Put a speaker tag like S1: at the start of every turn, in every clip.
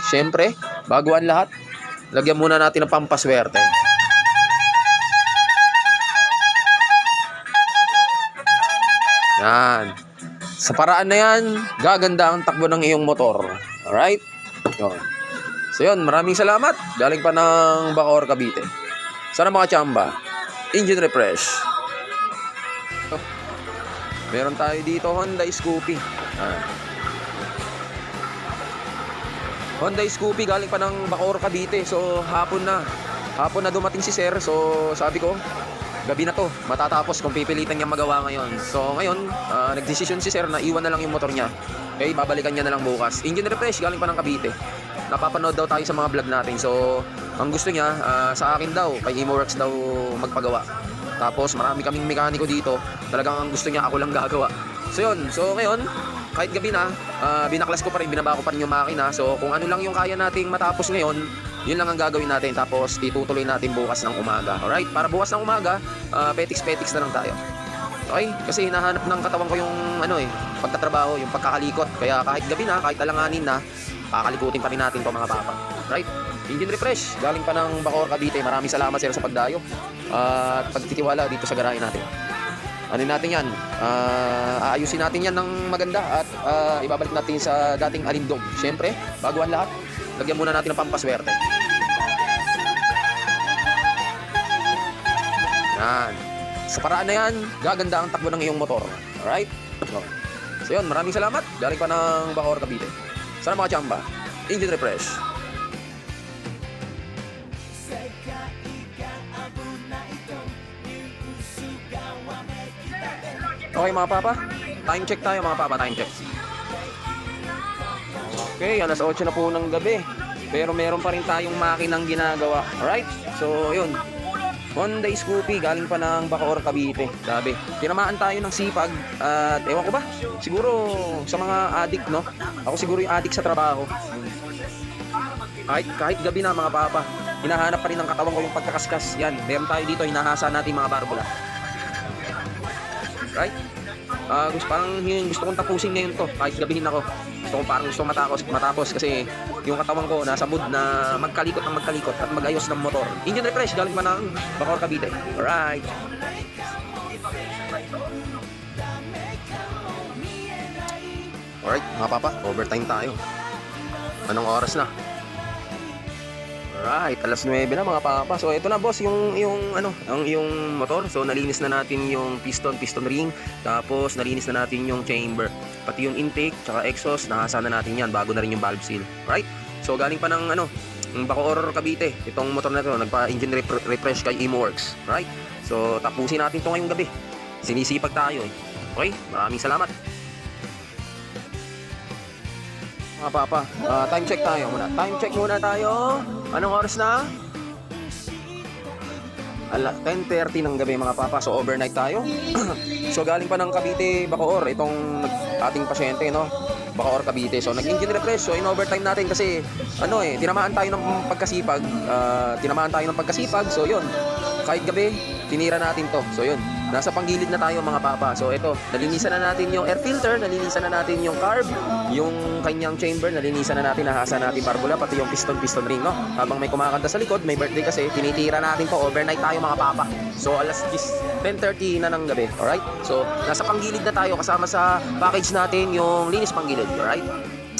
S1: Siyempre, bago ang lahat, lagyan muna natin ng pampaswerte. Yan. Sa paraan na yan, gaganda ang takbo ng iyong motor. Alright? Yun. So yun, maraming salamat. Galing pa ng Bacoor, Cavite. Sana mga chamba. Engine refresh. Meron tayo dito Honda Scoopy. Honda Scoopy galing pa ng Bacoor, Cavite. So hapon na dumating si sir. So sabi ko, gabi na to, matatapos kung pipilitan niya magawa ngayon. So ngayon, nagdesisyon si sir na iwan na lang yung motor niya. Okay, babalikan niya na lang bukas. Engine refresh galing pa ng Cavite. Napapanood daw tayo sa mga vlog natin. So ang gusto niya, sa akin daw, kay Imoworks daw magpagawa. Tapos marami kaming mekaniko dito. Talagang ang gusto niya ako lang gagawa. So yun, so ngayon, kahit gabi na, binaklas ko pa rin, binaba ko pa rin yung makina. So kung ano lang yung kaya nating matapos ngayon, yun lang ang gagawin natin. Tapos itutuloy natin bukas ng umaga. Alright? Para bukas ng umaga, petiks-petiks na lang tayo. Okay? Kasi hinahanap ng katawan ko yung pagtatrabaho, yung pagkakalikot. Kaya kahit gabi na, kahit alanganin na, kakalikutin pa rin natin to mga papa. Right? Engine refresh, galing pa ng Bacoor, Cavite. Maraming salamat sir sa pagdayo at pagtitiwala dito sa garahe natin. Ano natin yan? Aayusin natin yan ng maganda at ibabalik natin sa dating alindog. Siyempre, bago ang lahat, lagyan muna natin ng pampaswerte. Yan. Sa paraan na yan, gaganda ang takbo ng iyong motor. Alright? So yun, maraming salamat. Galing pa ng Bacoor, Cavite. Sana mga chamba. Engine refresh. Okay mga papa, time check tayo mga papa, time check. Okay, alas 8 na po ng gabi. Pero meron pa rin tayong makinang ginagawa. Alright, so yun. Honda Scoopy, galing pa ng Bacoor, Cavite. Sabi, tinamaan tayo ng sipag. At ewan ko ba, siguro sa mga addict, no? Ako siguro yung addict sa trabaho. Kahit gabi na mga papa, hinahanap pa rin ng katawan ko yung pagkakaskas. Yan, meron tayo dito, hinahasa natin mga barbula. Right? Gusto kong tapusin ngayon to. Kahit gabihin ako. Gusto matapos kasi yung katawan ko nasa mood na magkalikot at magayos ng motor. Engine refresh galing pa ng Bacoor, Cavite. Alright. Alright mga papa, overtime tayo. Anong oras na? Alright, alas 9 na mga papa. So ito na boss, yung motor. So nalinis na natin yung piston ring. Tapos nalinis na natin yung chamber. Pati yung intake, tsaka exhaust, nahasa na natin yan. Bago na rin yung valve seal. Right? So galing pa ng Bacoor, Cavite. Itong motor na to, nagpa-engine refresh kay Imoworks. Right? So tapusin natin to ngayong gabi. Sinisipag tayo eh. Okay? Maraming salamat. Mga papa, time check tayo muna. Time check muna tayo. Anong oras na? 10:30 ng gabi mga papa. So overnight tayo. So galing pa ng Cavite, Bacoor, itong ating pasyente, no? Bacoor, Cavite. So nag-engine refresh. So in overtime natin kasi tinamaan tayo ng pagkasipag. So yun, kahit gabi, tinira natin to. So yun, nasa panggilid na tayo mga papa. So ito, nalinisan na natin yung air filter, nalinisan na natin yung carb, yung kanyang chamber, nalinisan na natin, nahasa natin barbula, pati yung piston ring, no? Habang may kumakanta sa likod, may birthday kasi, tinitira natin to. Overnight tayo mga papa. So alas 10:30 na ng gabi. Alright? So nasa panggilid na tayo kasama sa package natin yung linis panggilid. Alright?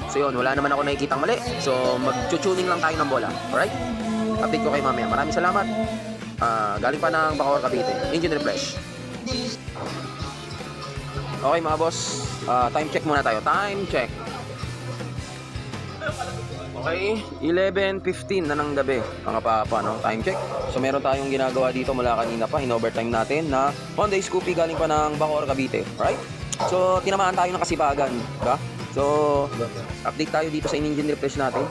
S1: So yun, wala naman ako nakikitang mali. So mag-tuning lang tayo ng bola. Alright? Update ko kayo mamaya. Maraming salamat. Galing pa ng Bacoor, Cavite. Engine refresh. Okay mga boss, time check muna tayo. Time check. Okay, 11:15 na ng gabi mga papa, no? Time check. So meron tayong ginagawa dito mula kanina pa, in-overtime natin na Honda Scoopy galing pa ng Bacoor, Cavite. Right? So tinamaan tayo ng kasipagan, diba? So update tayo dito sa engine refresh natin.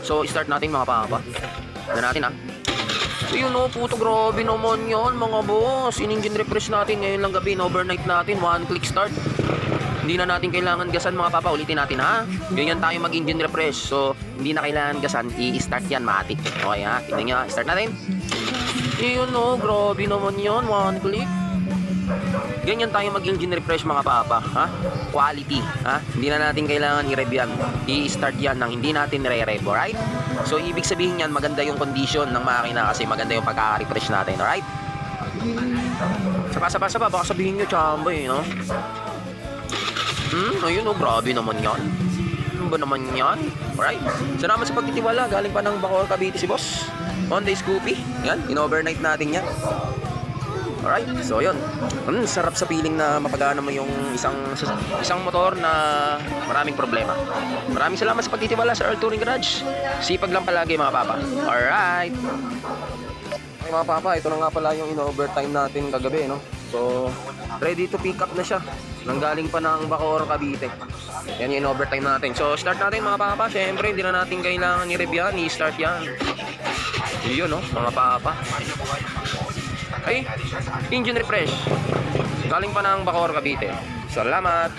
S1: So start natin mga papa. Na natin So yun puto, grabe naman yun mga boss. In-engine refresh natin ngayon lang gabi, overnight natin, one click start. Hindi na natin kailangan gasan mga papa, ulitin natin ha. Ganyan tayo mag-engine refresh. So hindi na kailangan gasan, i-start yan matik. Okay ha, tignan nyo, start natin. Yun grabe naman yun, one click. Ganyan tayo mag-engine refresh mga papa, ha? Quality, ha? Hindi na natin kailangan i-rev yan. I-start yan nang hindi natin re-rev, alright? So, ibig sabihin yan, maganda yung condition ng makina kasi maganda yung pagka-refresh natin, alright? Sapa, baka sabihin nyo, chamba no? Ayun grabe naman yan. Ano ba naman yan? Alright, salamat sa pagtitiwala. Galing pa ng Bacoor, Cavite si boss. Honda Scoopy, yan, in-overnight natin yan. Alright, so yun. Sarap sa feeling na mapagana mo yung isang motor na maraming problema. Maraming salamat sa pagtitiwala sa Earl Touring Garage. Sipag lang palagi mga papa. Alright. Okay mga papa, ito na nga pala yung in-overtime natin kagabi, no? So, ready to pick up na siya. Nanggaling pa ng Bacoor, Cavite. Yan yung in-overtime natin. So, start natin mga papa. Siyempre, hindi na natin kailangan i-rev yan. I-start yan. Yun, no? Mga papa. Ay, engine refresh. Galing pa ng Bacoor, Cavite. Salamat.